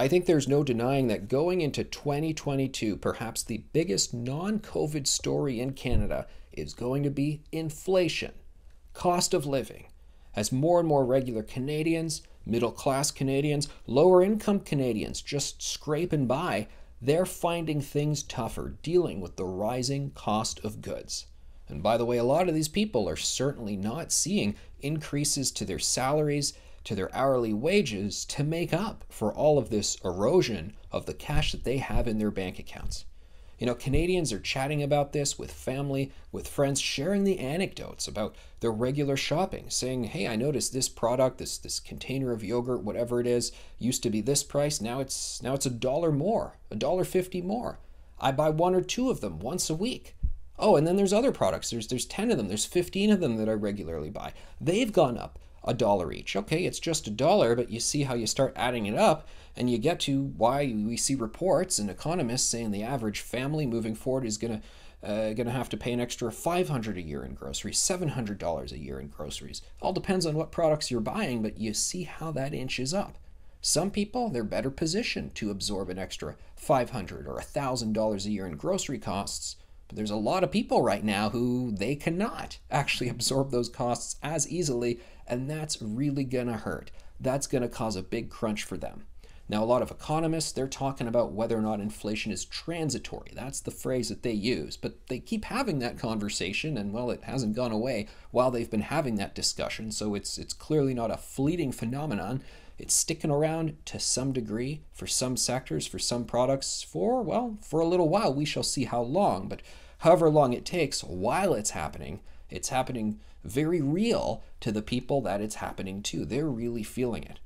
I think there's no denying that going into 2022, perhaps the biggest non-COVID story in Canada is going to be inflation, cost of living, as more and more regular Canadians, middle-class Canadians, lower-income Canadians just scraping by, they're finding things tougher dealing with the rising cost of goods. And by the way, a lot of these people are certainly not seeing increases to their salaries, to their hourly wages to make up for all of this erosion of the cash that they have in their bank accounts. You know, Canadians are chatting about this with family, with friends, sharing the anecdotes about their regular shopping, saying, hey, I noticed this product, this container of yogurt, whatever it is, used to be this price, now it's $1 more, $1.50 more. I buy one or two of them once a week. Oh, and then there's other products. There's 10 of them, there's 15 of them that I regularly buy. They've gone up $1 each. Okay, it's just $1, but you see how you start adding it up and you get to why we see reports and economists saying the average family moving forward is gonna have to pay an extra $500 a year in groceries, $700 a year in groceries. All depends on what products you're buying, but you see how that inches up. Some people, they're better positioned to absorb an extra $500 or $1,000 a year in grocery costs. But there's a lot of people right now who they cannot actually absorb those costs as easily, and that's really gonna hurt. That's gonna cause a big crunch for them. Now, a lot of economists, they're talking about whether or not inflation is transitory. That's the phrase that they use, but they keep having that conversation, and well, it hasn't gone away while they've been having that discussion, so it's clearly not a fleeting phenomenon. It's sticking around to some degree for some sectors, for some products, for a little while. We shall see how long, but however long it takes while it's happening very real to the people that it's happening to. They're really feeling it.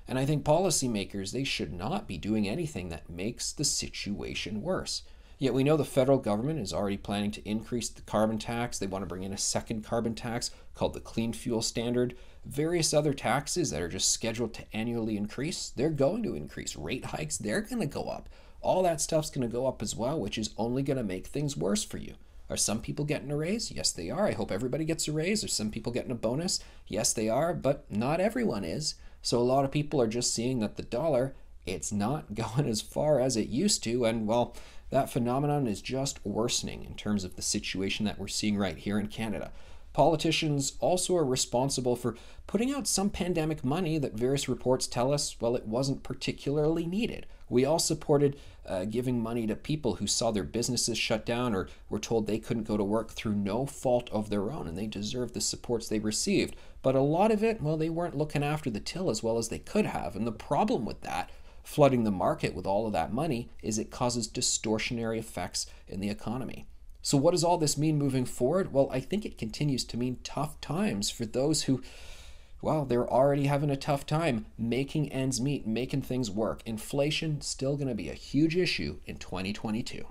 And I think policymakers, they should not be doing anything that makes the situation worse. Yet we know the federal government is already planning to increase the carbon tax. They want to bring in a second carbon tax called the Clean Fuel Standard. Various other taxes that are just scheduled to annually increase, they're going to increase. Rate hikes, they're going to go up. All that stuff's going to go up as well, which is only going to make things worse for you. Are some people getting a raise? Yes, they are. I hope everybody gets a raise. Are some people getting a bonus? Yes, they are, but not everyone is. So a lot of people are just seeing that the dollar, it's not going as far as it used to, and well, that phenomenon is just worsening in terms of the situation that we're seeing right here in Canada. Politicians also are responsible for putting out some pandemic money that various reports tell us, well, it wasn't particularly needed. We all supported giving money to people who saw their businesses shut down or were told they couldn't go to work through no fault of their own, and they deserved the supports they received. But a lot of it, well, they weren't looking after the till as well as they could have. And the problem with that, flooding the market with all of that money, is it causes distortionary effects in the economy. So what does all this mean moving forward? Well, I think it continues to mean tough times for those who, well, they're already having a tough time making ends meet, making things work. Inflation still going to be a huge issue in 2022.